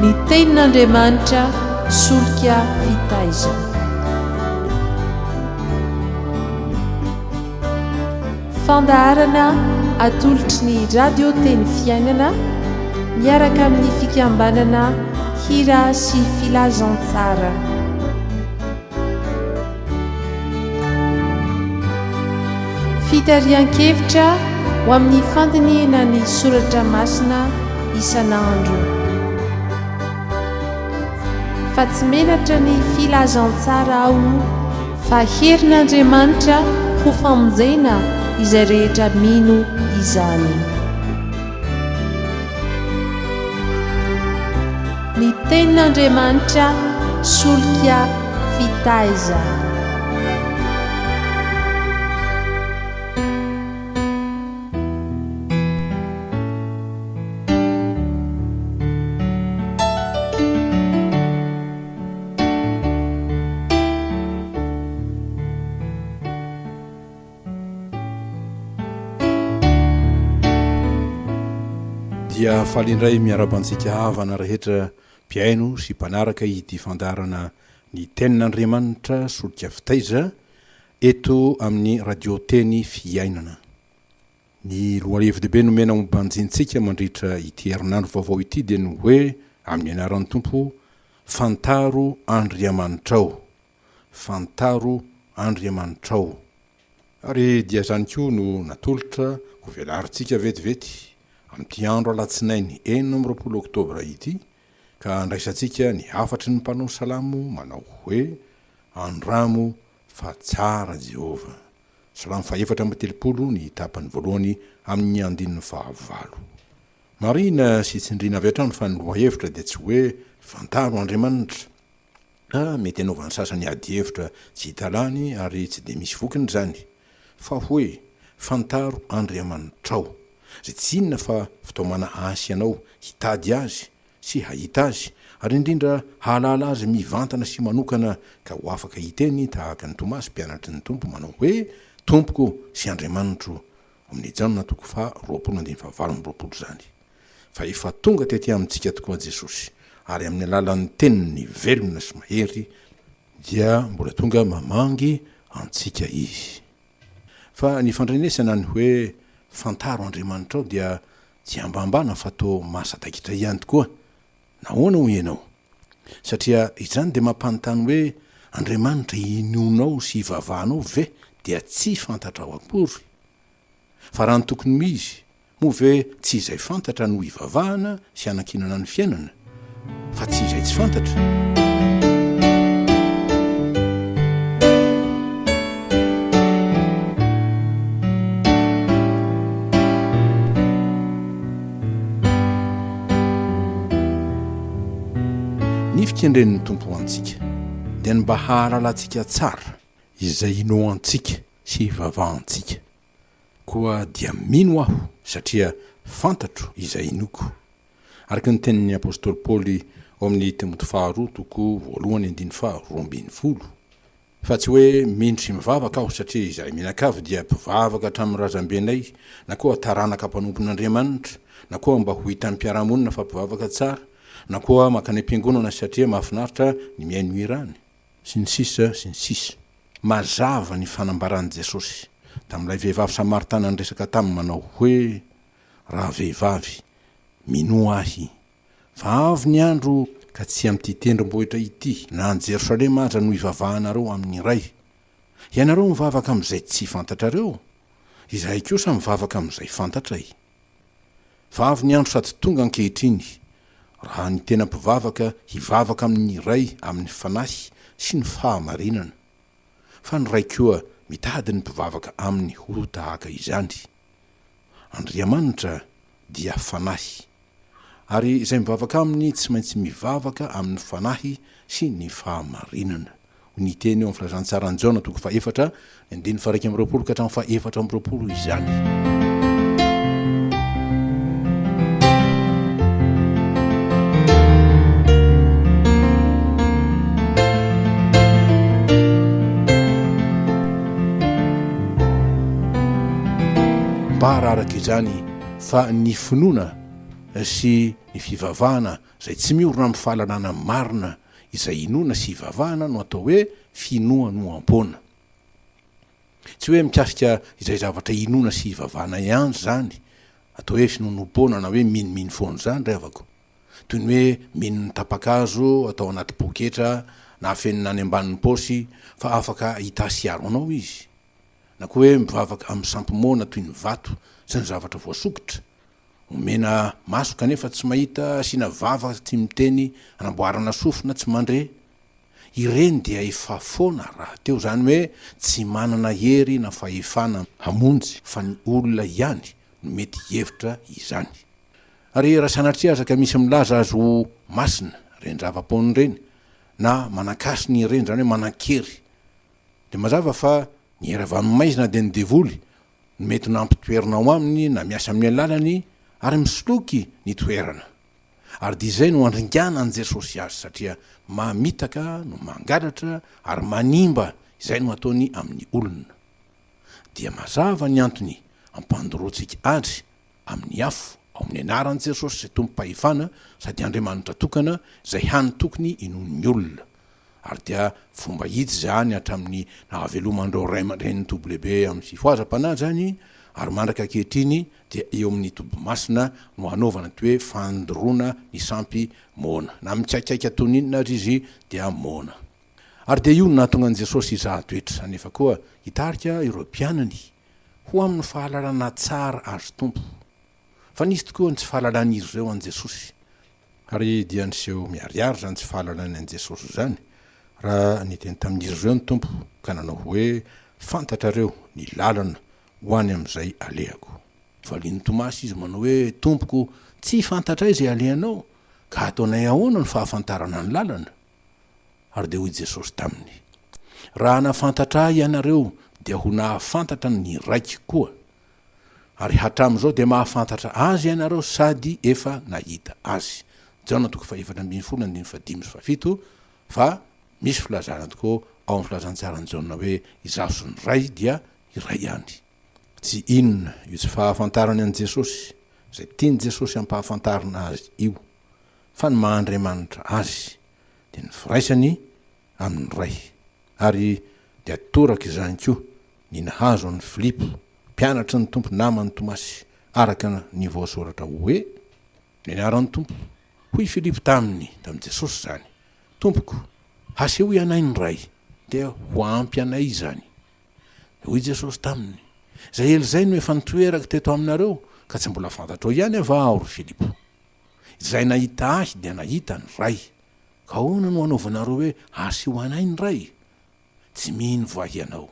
ny tenin'andriamanitra solika vitaiza. Fandaharana atolotry ny radio teny fiainana miaraka amin'ny fikambanana hira sy filazantsara. Fitarian-kevitra ho amin'ny fandiniana ny soratra masina isan'andro. Fa tsy menatra ny filazantsara ao fa herin'Andriamanitra ho famonjena izay rehetra mino izany. Ny tenin'Andriamanitra solika fitaiza. Dia falindray miarabantsika havana rehetra mpiaino sy mpanaraka ity fandarana ny tenin'Andriamanitra solika fitaiza eto amin'ny radio teny fiainana. Ny lohahevi-dehibe nomena mombanjintsika mandritra ity herinandro vaovao ity dia ny hoe amin'ny anaran'ny Tompo fantaro Andriamanitrao, fantaro Andriamanitrao. Ary dia zany koa no natolotra ho velarintsika vetivety amin'ity andro alatsinainy 20 oktobra ity ka andraisantsika ny afatry ny mpanao salamo manao hoe andramo fa tsara Jehova. Salamo faefatra amby 30 ny tapany voalohany amin'ny andininy 9. Marina sy tsindrina avy hatrano fa ny lohahevitra dia tsy hoe fantaro Andriamanitra mety anaovan'ny sasany ady hevitra tsy hitalany ary tsy dia misy vokiny zany, fa hoe fantaro Andriamanitrao. Zay tsy inona fa fitaomana asy ianao hitady azy sy hahita azy ary indrindra halala azy mivantana sy manokana ka ho afaka hiteny tahaka ny Tomasy mpianatry ny Tompo manao hoe Tompoko sy Andriamanitro amin'ny janona toko fa 20:20 zany. Fa efa tonga tety amintsika tokoa Jesosy ary amin'ny alalan'ny teniny velona sy mahery dia mbola tonga mamangy antsika izy. Fa ny fandrenesana ny hoe fantaro Andriamanitrao dia tsy ambambana fa to masadakitra ihany tokoa. Nahoana ho ianao? Satria izany dia mampanontany hoe Andriamanitra inonao sy ivavahanao ve dia tsy fantatra ao akory. Fa raha ny tokony mizy moa ve tsy izay fantatra no ivavahana sy anakinana ny fiainana, fa tsy izay tsy fantatra. Ny fikendren'ny Tompo antsika dia ny mba hahalalantsika tsara izay ino antsika sy ivavahantsika. Koa dia mino aho satria fantatro izay inoko. Araka ny tenin'ny apôstôly Paoly ao amin'ny Timoty 2:1-2:20. Fa tsy hoe mino sy mivavaka aho satria izay mianakavy dia mpivavaka hatramin'ny razambenay, na koa taranaka mpanompon'Andriamanitra, na koa mba ho hitan'ny mpiaramonina fa mpivavaka tsara, na koa makany am-piangonana satria mahafinaritra ny miaino irany, sy ny sisa sy ny sisa. Mazava ny fanambaran'i Jesosy tamin'ilay vehivavy Samaritana nresaka taminy manao hoe raha vehivavy mino ahy, fa avy ny andro ka tsy amin'ity tendrombohitra ity na any Jerosalema aza no ivavahanareo amin'ny iray. Ianareo mivavaka amin'izay tsy fantatrareo, izahay kosa mivavaka amin'izay fantatray. Fa avy ny andro sady tonga ankehitriny raha ny tena mpivavaka hivavaka amin'ny iray amin'ny fanahy sy ny fahamarinana, fa ny ray koa mitady ny mpivavaka amin'ny ho tahaka izany. Andriamanitra dia fanahy, ary izay mivavaka aminy tsy maintsy mivavaka amin'ny fanahy sy ny fahamarinana. Ny teny eo amin'ny filazantsarany Jaona 4:20 izany. Mba araraka izany fa ny finoana sy ny fivavahana zay tsy miorona amin'ny fahalalana marina izay inoana sy ivavahana no atao hoe finoa no am-pona. Tsy hoe mikasika izay zavatra inoana sy ivavahana ihany zany atao hoe finonom-pona na hoe minomino foana zany revako, toy ny hoe mino ny tapakazo atao anaty poketra na afenina any ambanin'ny paosy fa afaka hitasiaro anao izy, na koa hoe mivavaka amin'ny sampomona toy ny vato sy ny zavatra voasokitra, omena maso kanefa tsy mahita sina vavaka tsy miteny anamboarana sofina tsy mandre. Ireny dia efa foana raha teo, zany hoe tsy manana hery na fahefana hamonjy fa ny olona ihany no mety hevitra izany. Ary raha sanatria azaka misy milaza azy ho masina reny zava-pony reny na manakasiny ireny, zany hoe manan-kery, de mazava fa ny hery avy amin'ny maizina de ny devoly no mety nampitoerinao aminy na miasa amin'ny alalany ary misoloky ny toerana. Ary dia izay no andringana an' Jesosy azy satria mamitaka no mangalatra ary manimba, izay no ataony amin'ny olona. Dia mazava ny antony ampandoroantsika azy amin'ny afo ao amin'ny anaran'i Jesosy izay tompo-pahefana sady Andriamanitra tokana izay hany tokony inon'ny olona. Ary dia fomba hitsy zany hatramin'ny nahavelomandreo ray aman-dreniny tobo lehibe amin'ny fifoazam-panahy zany, ary mandraka ankehitriny dia eo amin'ny tobo-masina no hanaovana toy hoe fandoroana ny sampy mona, na mikaikaiky ataony inona ary izy dia mona. Ary dia io no nahatonga an' Jesosy izahan-toetra, anefa koa hitarika ireo mpianany ho amin'ny fahalalana tsara azo tompo, fa nisy tokoa ny tsy fahalalany ireo an' Jesosy. Ary dia niseho miariary zany tsy fahalalany an' Jesosy zany raha niteny tamin'izy ireo ny tompo ka nanao hoe fantatrareo ny lalana ho any amin'izay alehako. Valiny Tomasy izy manao hoe tompoko, tsy fantatra izay alehanao ka ataonay ahoana ny fahafantarana ny lalana? Ary dia hoy Jesosy taminy, raha nafantatra ianareo dia ho nahafantatra ny raiky koa, ary hatramin'izao dia mahafantatra azy ianareo sady efa nahita azy. Jaona 4:15-17 fa misy filazana tokoa ao amin'ny filazantsarany Jaona hoe izaho sy ny ray dia iray ihany. Tsy inona io tsy fahafantarany an' Jesosy zay tiany Jesosy ampahafantarana azy io, fa ny Mahandriamanitra azy dia ny firaisany amin'ny ray. Ary dia toraka izany koa ny nahazo an'ny Filipo, mpianatra ny tompo namany Tomasy, araka ny voasoratra hoe ny anaran'ny tompo hoy Filipo tamin'ny Jesosy zany, tompoko, aseho ianay ny ray dia ho ampy anay izany. Hoy Jesosy taminy, zay elizay no efa nitoeraka teto aminareo ka tsy mbola fantatrao ihany avao ry Filipo. Izay nahita ahy dia nahita ny ray, ka ahoana no anaovanareo hoe aseho anay ny ray? Tsy mino vahy ianao,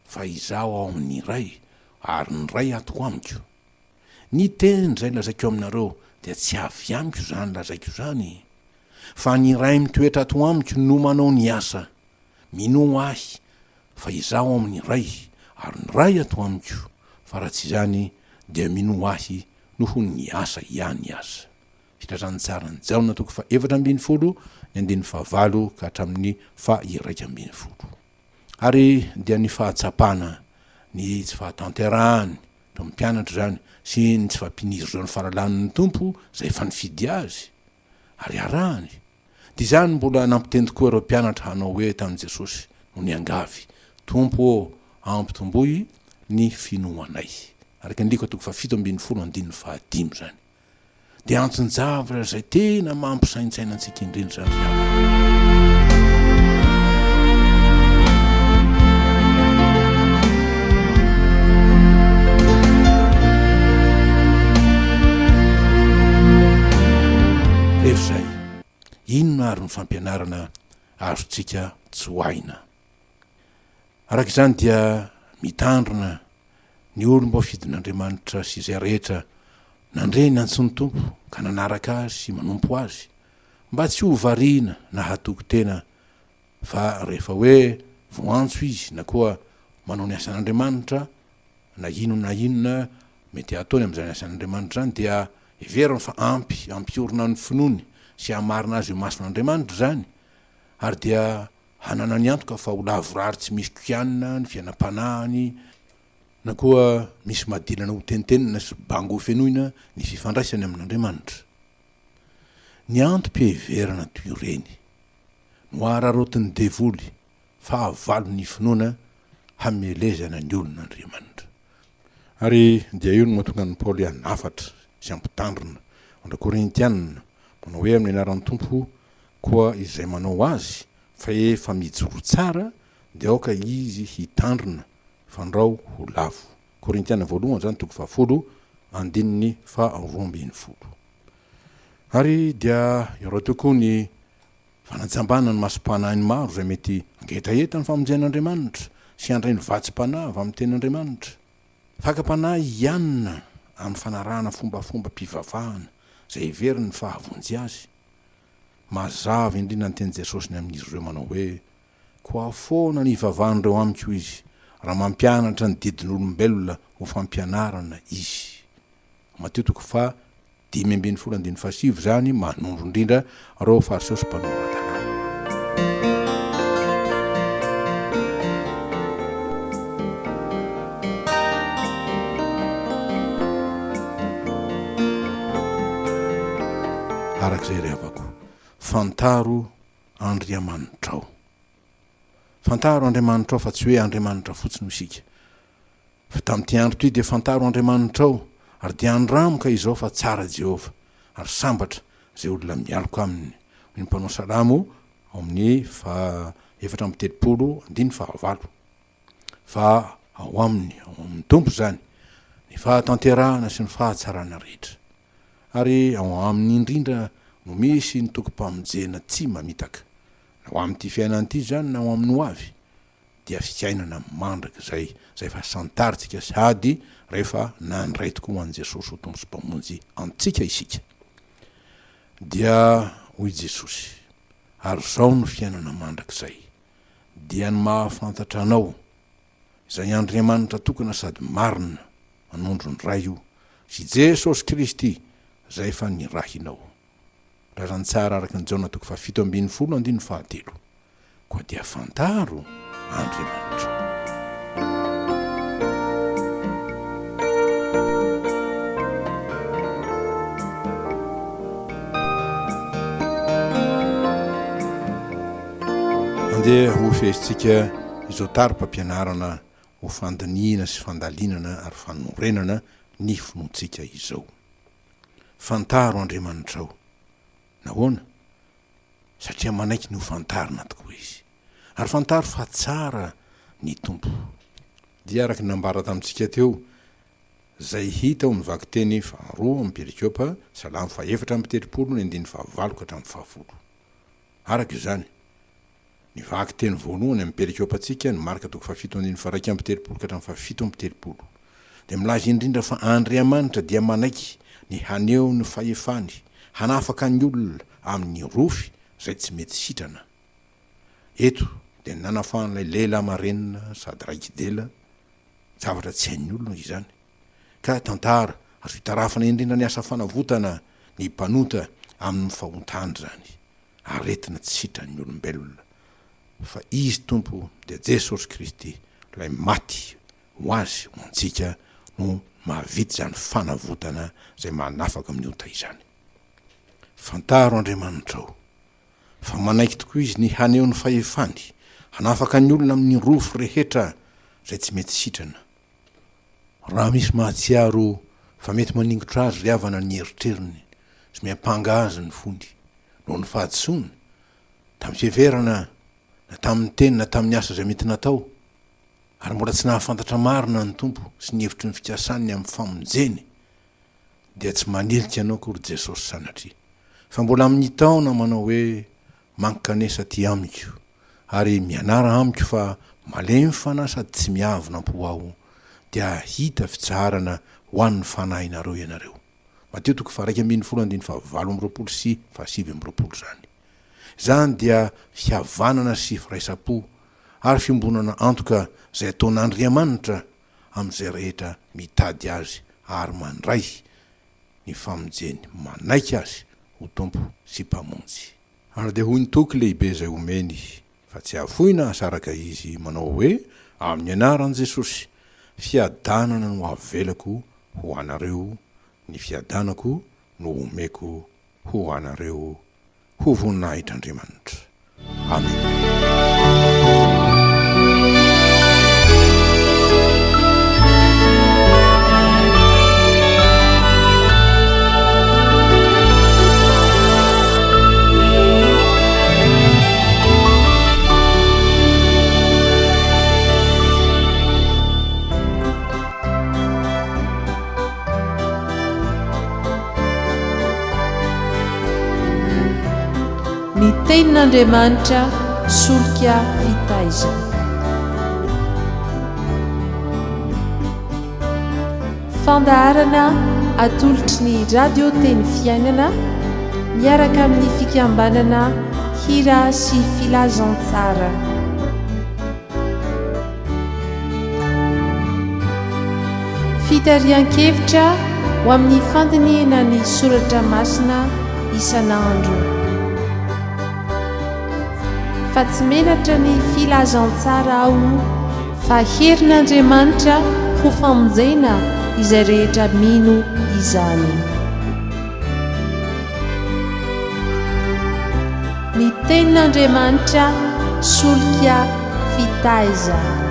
fa izaho ao amin'ny ray ary ny ray ato amiko. Ny teny zay lazaiko aminareo dia tsy avy amiko zany lazaiko zany, fa ny ray mitoetra ato amiko no manao ny asa. Mino ahy fa izaho amin'ny ray ary ny ray ato amiko, fa raha tsy izany dia mino ahy noho ny asa ihany aza. Fitrazan'ny tsarany Jaona 4:15 ka hatramin'ny 1:20. Ary dia ny fahatsapana, ny tsy fahatanterahany to mpianatra zany sy ny tsy fampiniry ireo ny fahalalan'ny tompo zay efa nifidy azy ary arahany. Dia izany mbola nampiteny tokoa ireo mpianatra hanao hoe tamin'i Jesosy no ny angavy, tompo ampitomboy ny finoanay. Araka ny liko 7:15 zany. Dia antony zavatra zay tena mampisaintsaina antsika indrindra zany. Rehefa zay, inona ary ny fampianarana azontsika tsy hoaina? Araka izany dia mitandrina ny olom-bao fidin'Andriamanitra sy izay rehetra nandre ny antsony tompo ka nanaraka azy sy manompo azy, mba tsy ho variana na hatoko tena, fa rehefa hoe voantso izy na koa manao ny asan'Andriamanitra na inona mety ataony amin'izany asan'Andriamanitra zany, dia everiny fa ampiorina ny finoany sy hamarina azy io mason'Andriamanitra zany, ary dia hanana ny antoka fa ho lavorary tsy misy kokianina ny fiainam-panahiny, na koa misy madilana ho tenitenina sy bango fenoina ny fifandraisany amin'Andriamanitra. ny antom-piheverana toy ireny no ararotiny devoly fa avalo ny finoana hamelezana ny olon'Andriamanitra. Ary dia io no mahatonga ny Paoly hanafatra sy ampitandrina andra Korintianina manao hoe amin'ny anaran'ny Tompo koa izay manao azy fa efa mijoro tsara dia aoka izy hitandrina fandrao ho lavo. Korintianina 1:12. Ary dia ireo tokoa ny fanajambana ny masom-panahy maro izay mety angetaeta ny famonjen'Andriamanitra sy andray ny vatsim-panahy avy amin'ny tenin'Andriamanitra. Fakam-panahy ianina amin'ny fanarahana fombafomba mpivavahana izay heveriny fahavonjy azy. Mazava indrindra ny teny Jesosy ny amin'izy ireo manao hoe koa foana ny ivavahan'ireo amiko izy raha mampianatra ny didin'olombelona ho fampianarana izy. Mateo 5:7 zany manondro indrindra reo fariseo sy mpanoratra. Arak'izay revako fantaro Andriamanitrao. Fantaro Andriamanitrao fa tsy hoe Andriamanitra fotsiny isika. Fa tamin'ity andro ty dia fantaro Andriamanitrao ary dia andramoka izao fa tsara Jehova ary sambatra izay olona mialoko aminy. Ny mpanao salamo ao amin'ny 4:9 fa ao amin'ny Tompo zany ny fahatanterahana sy ny fahatsarana rehetra. Ary ao amin'ny indrindra no misy ny tokom-pamonjena tsy mamitaka. Ao amin'ity fiainan'ity zany na ao amin'ny ho avy dia fiainana mandraka izay fa santaritsika sady rehefa nandray tokoa ho an'i Jesosy ho Tompo sy mpamonjy antsika isika. Dia hoy Jesosy, ary zao no fiainana mandrakizay, dia ny mahafantatra anao izay Andriamanitra tokana sady marina manondro ny ray io sy Jesosy Kristy izay efa nirahinao. Razany tsara araka ny Jaona 7:7. Koa dia fantaro Andriamanitra. Andeha ho fesintsika izao tari-pampianarana ho fandiniana sy fandalinana ary fanorenana ny finoantsika izao. Fantaro Andriamanitrao. Nahoana? Satria manaiky ny ho fantarina tokoa izy. Ary fantaro fa tsara ny Tompo. Dia araka nambara tamintsika teo zay hita ao amin'ny vaky teny 2 amin'ny Perikiopa Salamo 4:9-5. Araka izany ny vaky teny voalohany amin'ny Perikiopa antsika ny Marka 7:1-7. Dia milaza indrindra fa Andriamanitra dia manaiky ny haneo ny fahefany hanafaka ny olona amin'ny rofy izay tsy mety sitrana. Eto dia nanafan'ilay lehilahy marenina sady raikidela zavatra tsy hain'ny olona izany. Ka tantara ary fitarafana indrindra ny asa fanavotana ny mpanota amin'ny fahontany zany. Aretina tsy sitran'ny olombelona. Fa izy Tompo dia Jesosy Kristy ilay maty ho azy ho antsika no mahavita zany fanavotana izay manafaka amin'ny ota izany. Fantaro Andriamanitrao fa manaiky tokoa izy ny haneo ny fahefany hanafaka ny olona amin'ny rofo rehetra izay tsy mety sitrana. Raha misy mahatsiaro fa mety maningotra azy ry havana ny eritreriny sy miampanga azy ny fony noho ny fahadisoana tamin'ny fiheverana na tamin'ny teny na tamin'ny asa izay mety natao ary mbola tsy nahafantatra marina ny Tompo sy ny hevitry ny fikasany amin'ny famonjeny dia tsy manelika anao kory Jesosy sanatria fa mbola amin'ny taona manao hoe mankanesa ty amiko ary mianara amiko fa malemy fanahy sady tsy miavona mpo aho dia hita fitsarana ho an'ny fanahinareo ianareo. Mateo 2:17 sy 7 zany. Zany dia fihavanana sy firaisapo ary fiombonana antoka izay ataon'Andriamanitra amin'izay rehetra mitady azy ary mandray ny famonjeny manaiky azy ho Tompo sy mpamonjy. Ary dia hoy ny toky lehibe izay omeny fa tsy afoina asaraka izy manao hoe amin'ny anaran'i Jesosy fiadanana no avelako ho anareo, ny fiadanako no omeko ho anareo ho voninahitr'Andriamanitra. Amen. Ny tenin'Andriamanitra solika fitaizana. Fandaharana atolotry ny radio teny fiainana miaraka amin'ny fikambanana hira sy filazantsara. Fitarian-kevitra ho amin'ny fandiniana ny soratra masina isan'andro. Fa tsy menatra ny filazantsara ao fa herin'Andriamanitra ho famonjena izay rehetra mino izany. Ny tenin'Andriamanitra solika fitaizana.